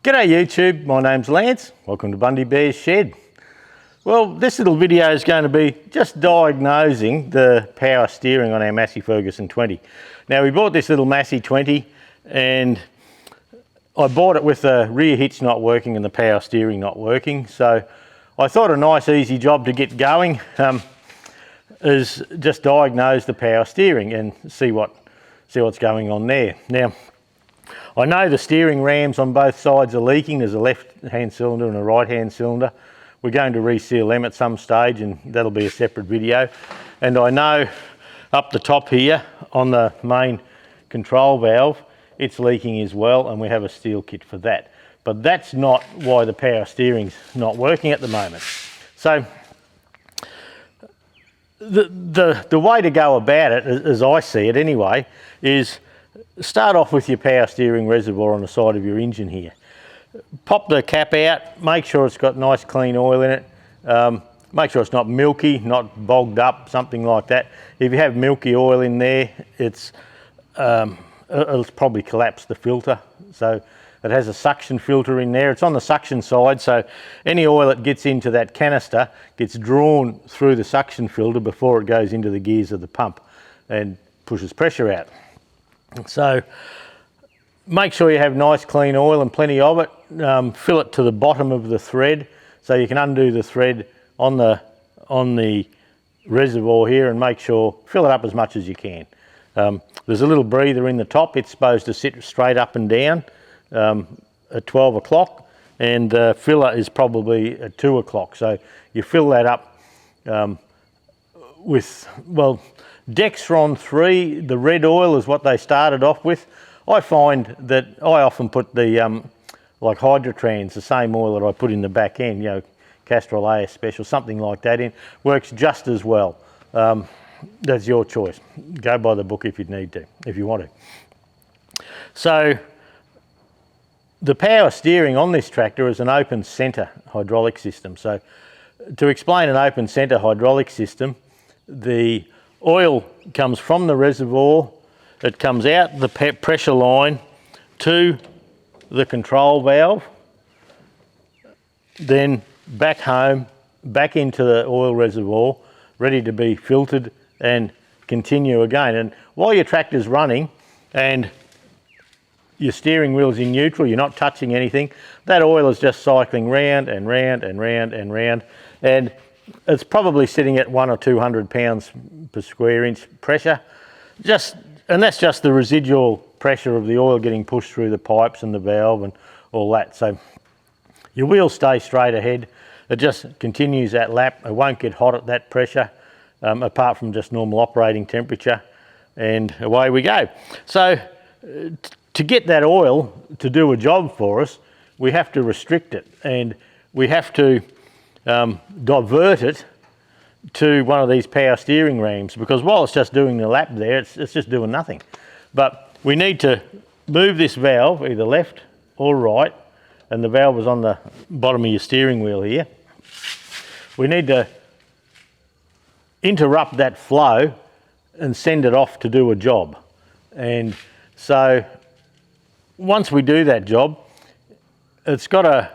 G'day YouTube, my name's Lance. Welcome to Bundy Bear's Shed. Well, this little video is going to be just diagnosing the power steering on our Massey Ferguson 20. Now we bought this little Massey 20 and I bought it with the rear hitch not working and the power steering not working. So I thought a nice easy job to get going is just diagnose the power steering and see what's going on there. Now, I know the steering rams on both sides are leaking. There's a left-hand cylinder and a right-hand cylinder. We're going to reseal them at some stage and that'll be a separate video. And I know up the top here on the main control valve, it's leaking as well and we have a steel kit for that. But that's not why the power steering's not working at the moment. So the way to go about it, as I see it anyway, is start off with your power steering reservoir on the side of your engine here. Pop the cap out, make sure it's got nice clean oil in it. Make sure it's not milky, not bogged up, something like that. If you have milky oil in there, it'll probably collapse the filter. So it has a suction filter in there. It's on the suction side, so any oil that gets into that canister gets drawn through the suction filter before it goes into the gears of the pump and pushes pressure out. So make sure you have nice clean oil and plenty of it. Fill it to the bottom of the thread so you can undo the thread on the reservoir here and make sure, fill it up as much as you can. There's a little breather in the top. It's supposed to sit straight up and down at 12 o'clock and filler is probably at 2 o'clock. So you fill that up with, well, Dextron 3, the red oil is what they started off with. I find that I often put the like Hydrotrans, the same oil that I put in the back end, you know, Castrol AS Special, something like that in, works just as well. That's your choice. Go by the book if you need to, if you want to. So the power steering on this tractor is an open centre hydraulic system. So to explain an open centre hydraulic system, the oil comes from the reservoir, it comes out the pressure line to the control valve, then back home, back into the oil reservoir, ready to be filtered and continue again. And while your tractor's running and your steering wheel's in neutral, you're not touching anything, that oil is just cycling round and round and round and round, and it's probably sitting at 100 or 200 pounds per square inch pressure. And that's just the residual pressure of the oil getting pushed through the pipes and the valve and all that. So your wheels stay straight ahead. It just continues that lap. It won't get hot at that pressure, apart from just normal operating temperature, and away we go. So to get that oil to do a job for us, we have to restrict it and we have to divert it to one of these power steering rams, because while it's just doing the lap there, it's just doing nothing. But we need to move this valve either left or right, and the valve is on the bottom of your steering wheel here. We need to interrupt that flow and send it off to do a job. And so once we do that job, it's got a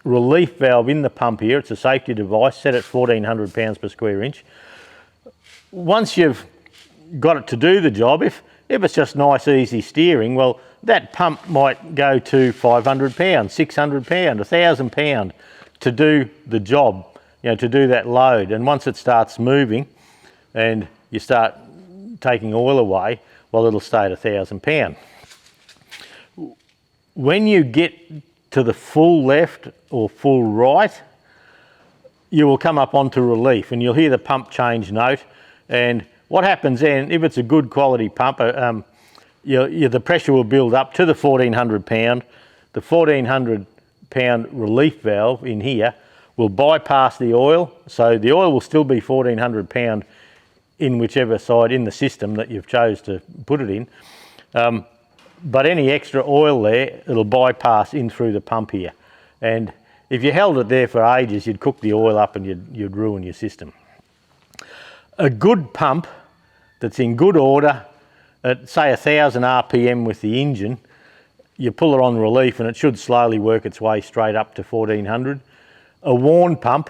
relief valve in the pump here. It's a safety device set at 1400 pounds per square inch. Once you've got it to do the job, if it's just nice easy steering, well, that pump might go to 500 pounds, 600 pounds, 1000 pounds to do the job, you know, to do that load. And once it starts moving and you start taking oil away, well, it'll stay at 1000 pounds. When you get to the full left or full right, you will come up onto relief and you'll hear the pump change note. And what happens then, if it's a good quality pump, the pressure will build up to the 1400 pound. The 1400 pound relief valve in here will bypass the oil. So the oil will still be 1400 pound in whichever side in the system that you've chose to put it in. But any extra oil there, it'll bypass in through the pump here. And if you held it there for ages, you'd cook the oil up and you'd ruin your system. A good pump that's in good order at say 1000 RPM with the engine you pull it on relief and it should slowly work its way straight up to 1400. A worn pump,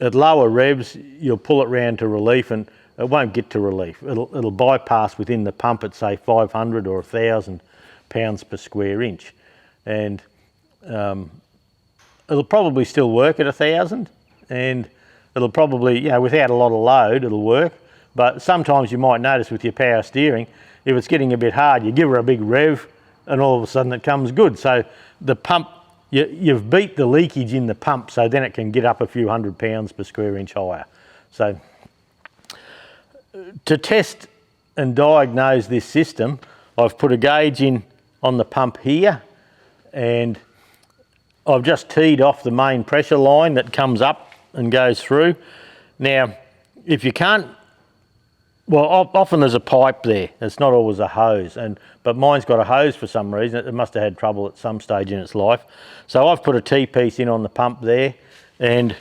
at lower revs, you'll pull it round to relief and it won't get to relief. It'll bypass within the pump at say 500 or 1000 pounds per square inch. And it'll probably still work at 1000, and it'll probably, you know, without a lot of load, it'll work. But sometimes you might notice with your power steering, if it's getting a bit hard, you give her a big rev and all of a sudden it comes good. So the pump, you've beat the leakage in the pump, so then it can get up a few hundred pounds per square inch higher. So to test and diagnose this system, I've put a gauge in on the pump here, and I've just teed off the main pressure line that comes up and goes through. Now, if you can't, well, often there's a pipe there. It's not always a hose, but mine's got a hose for some reason. It must have had trouble at some stage in its life. So I've put a T-piece in on the pump there, and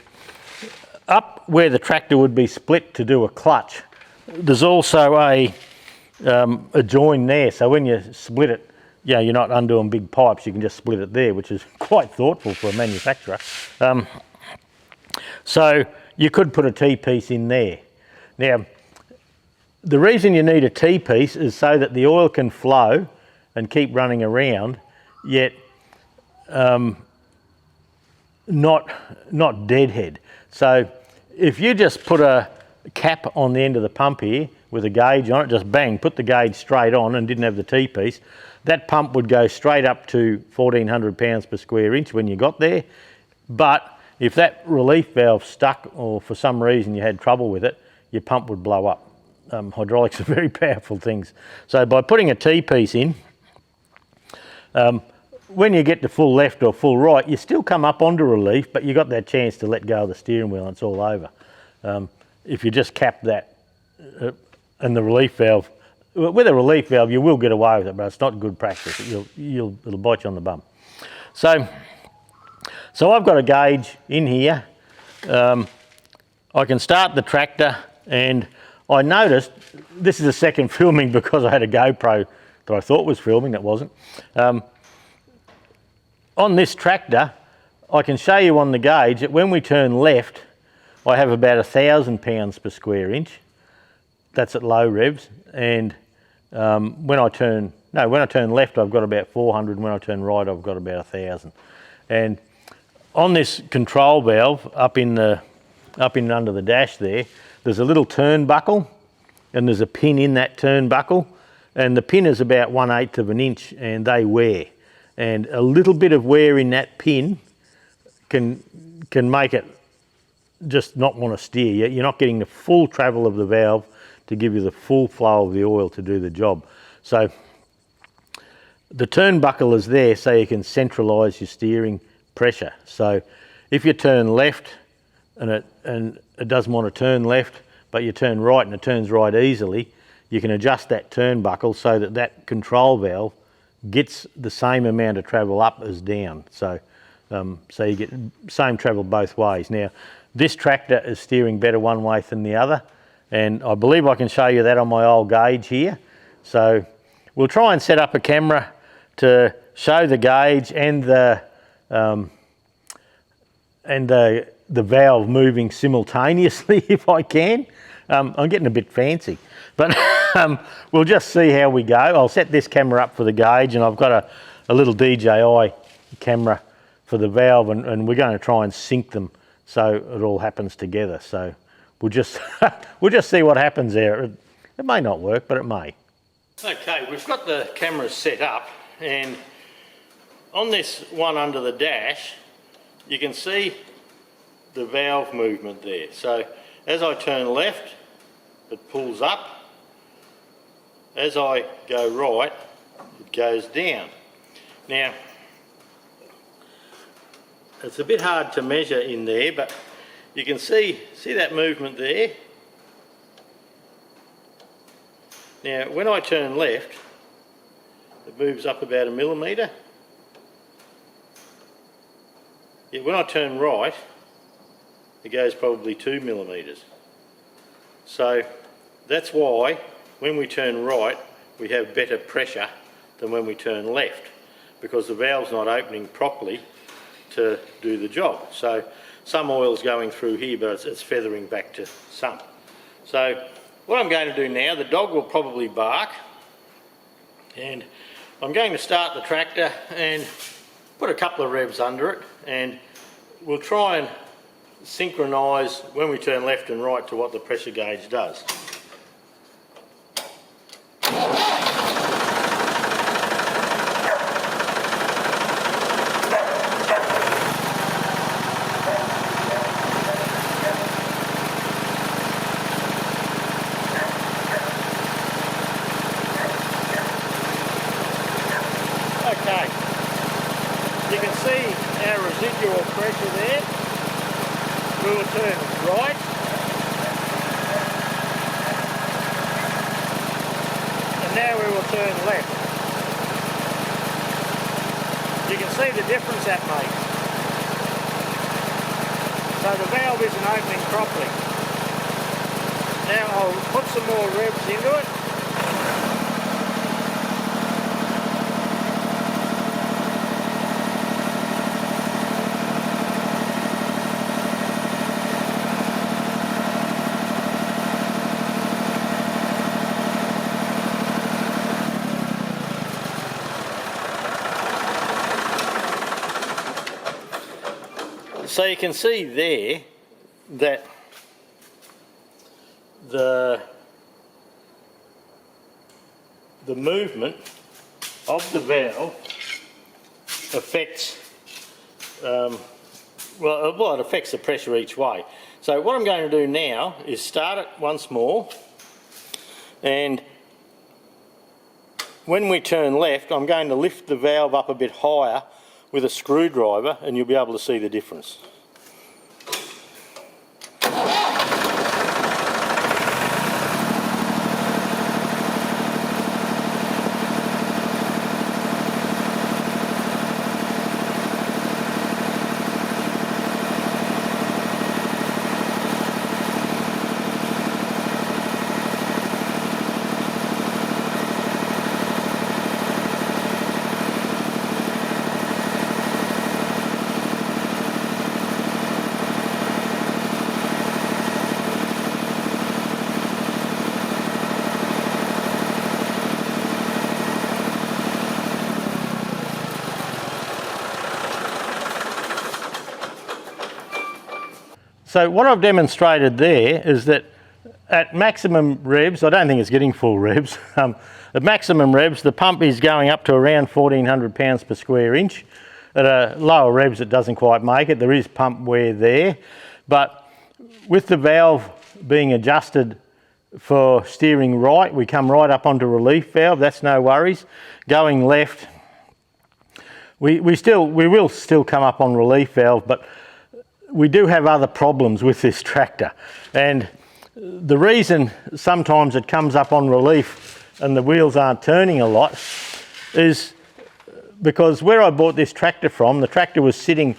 up where the tractor would be split to do a clutch, there's also a join there. So when you split it, yeah, you're not undoing big pipes, you can just split it there, which is quite thoughtful for a manufacturer. So you could put a T-piece in there. Now, the reason you need a T-piece is so that the oil can flow and keep running around, yet not deadhead. So if you just put a cap on the end of the pump here with a gauge on it, just bang, put the gauge straight on and didn't have the T-piece, that pump would go straight up to 1400 pounds per square inch when you got there. But if that relief valve stuck or for some reason you had trouble with it, your pump would blow up. Hydraulics are very powerful things. So by putting a T-piece in, when you get to full left or full right, you still come up onto relief, but you got that chance to let go of the steering wheel and it's all over. If you just cap that and the relief valve, with a relief valve you will get away with it, but it's not good practice. It'll bite you on the bum. So I've got a gauge in here. I can start the tractor, and I noticed, this is the second filming because I had a GoPro that I thought was filming, that wasn't. On this tractor, I can show you on the gauge that when we turn left, I have about 1000 pounds per square inch. That's at low revs. And when I turn left, I've got about 400, and when I turn right, I've got about 1000. And on this control valve, up in under the dash there's a little turnbuckle, and there's a pin in that turnbuckle, and the pin is about 1/8 of an inch, and they wear. And a little bit of wear in that pin can make it just not want to steer. You're not getting the full travel of the valve to give you the full flow of the oil to do the job. So the turnbuckle is there so you can centralise your steering pressure. So if you turn left and it doesn't want to turn left, but you turn right and it turns right easily, you can adjust that turnbuckle so that that control valve gets the same amount of travel up as down. So you get same travel both ways. Now, this tractor is steering better one way than the other, and I believe I can show you that on my old gauge here. So we'll try and set up a camera to show the gauge and the valve moving simultaneously if I can. I'm getting a bit fancy, but we'll just see how we go. I'll set this camera up for the gauge, and I've got a little DJI camera for the valve, and we're going to try and sync them so it all happens together. So we'll just see what happens there. It may not work, but it may. Okay, we've got the cameras set up, and on this one under the dash, you can see the valve movement there. So as I turn left, it pulls up. As I go right, it goes down. Now, it's a bit hard to measure in there, but you can see that movement there. Now, when I turn left, it moves up about 1 millimetre. Yet when I turn right, it goes probably 2 millimetres. So that's why when we turn right, we have better pressure than when we turn left. because the valve's not opening properly to do the job. So some oil's going through here, but it's feathering back to some. So what I'm going to do now, the dog will probably bark, and I'm going to start the tractor and put a couple of revs under it, and we'll try and synchronise when we turn left and right to what the pressure gauge does. Okay, you can see our residual pressure there. We will turn right, and now we will turn left. You can see the difference that makes. So the valve isn't opening properly. Now I'll put some more revs into it. So you can see there that the movement of the valve affects, well, it affects the pressure each way. So what I'm going to do now is start it once more, and when we turn left, I'm going to lift the valve up a bit higher with a screwdriver, and you'll be able to see the difference. So what I've demonstrated there is that at maximum revs, I don't think it's getting full revs, at maximum revs the pump is going up to around 1400 pounds per square inch. At a lower revs it doesn't quite make it, there is pump wear there, but with the valve being adjusted for steering right, we come right up onto relief valve, that's no worries. Going left, we will still come up on relief valve, but we do have other problems with this tractor, and the reason sometimes it comes up on relief and the wheels aren't turning a lot is because where I bought this tractor from, the tractor was sitting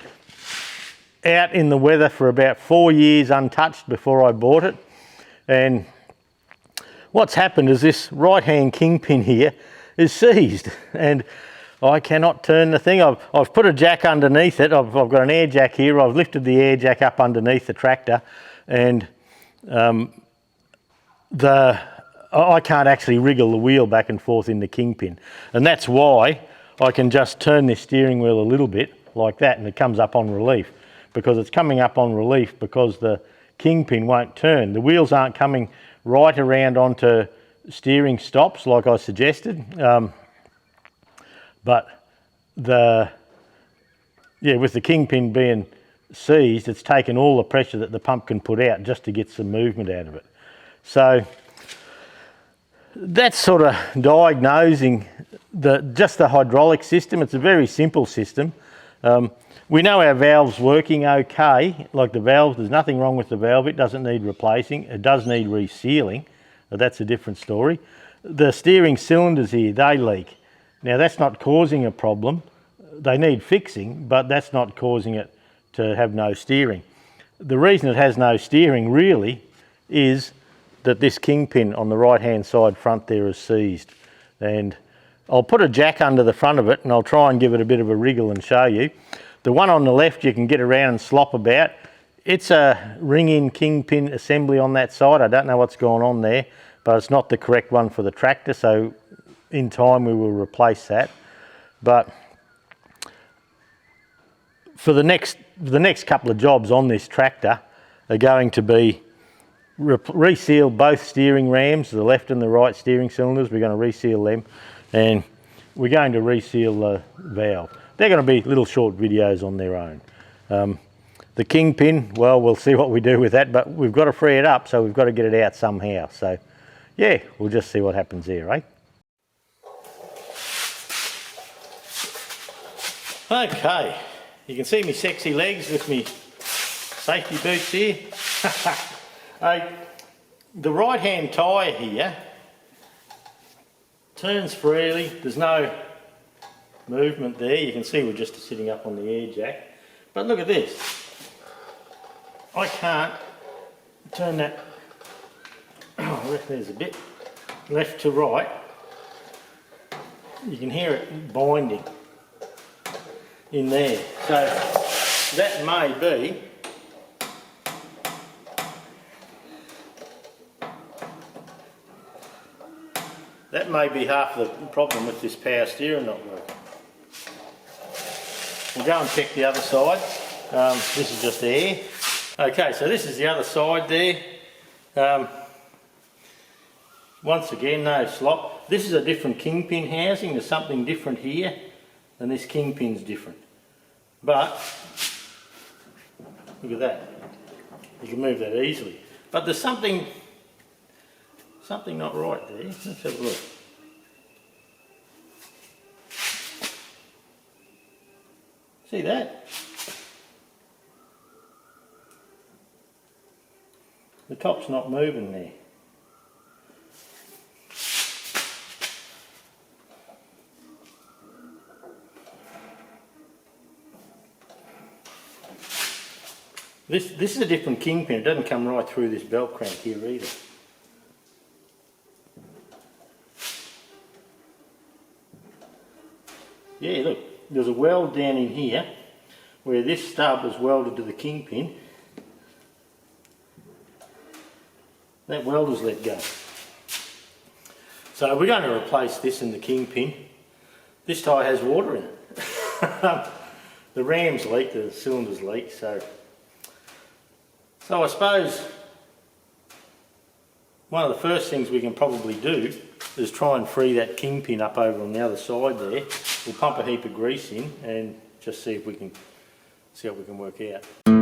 out in the weather for about 4 years untouched before I bought it, and what's happened is this right hand kingpin here is seized, and I cannot turn the thing. I've put a jack underneath it. I've got an air jack here. I've lifted the air jack up underneath the tractor, and I can't actually wriggle the wheel back and forth in the kingpin, and that's why I can just turn this steering wheel a little bit like that and it comes up on relief, because it's coming up on relief because the kingpin won't turn. The wheels aren't coming right around onto steering stops like I suggested. But with the kingpin being seized, it's taken all the pressure that the pump can put out just to get some movement out of it. So that's sort of diagnosing just the hydraulic system. It's a very simple system. We know our valve's working okay. Like the valve, there's nothing wrong with the valve. It doesn't need replacing. It does need resealing, but that's a different story. The steering cylinders here, they leak. Now that's not causing a problem. They need fixing, but that's not causing it to have no steering. The reason it has no steering really is that this kingpin on the right hand side front there is seized, and I'll put a jack under the front of it and I'll try and give it a bit of a wriggle and show you. The one on the left you can get around and slop about. It's a ring-in kingpin assembly on that side. I don't know what's going on there, but it's not the correct one for the tractor, so in time we will replace that. But for the next couple of jobs on this tractor are going to be reseal both steering rams, the left and the right steering cylinders. We're going to reseal them, and we're going to reseal the valve. They're going to be little short videos on their own. The kingpin, well, we'll see what we do with that, but we've got to free it up, so we've got to get it out somehow. So yeah, we'll just see what happens there, eh? Okay, you can see me sexy legs with me safety boots here. The right hand tyre here turns freely, there's no movement there. You can see we're just sitting up on the air jack. But look at this. I can't turn that, I reckon there's a bit left to right. You can hear it binding in there. So that may be half the problem with this power steering not working. We'll go and check the other side. This is just air. Okay, so this is the other side there. Once again, no slop. This is a different kingpin housing. There's something different here, and this kingpin's different. But look at that. You can move that easily. But there's something not right there. Let's have a look. See that? The top's not moving there. This is a different kingpin. It doesn't come right through this belt crank here either. Yeah, look, there's a weld down in here where this stub is welded to the kingpin. That weld is let go. So we're going to replace this in the kingpin. This tyre has water in it. The rams leak, the cylinders leak, so I suppose one of the first things we can probably do is try and free that kingpin up over on the other side there. We'll pump a heap of grease in and just see what we can work out.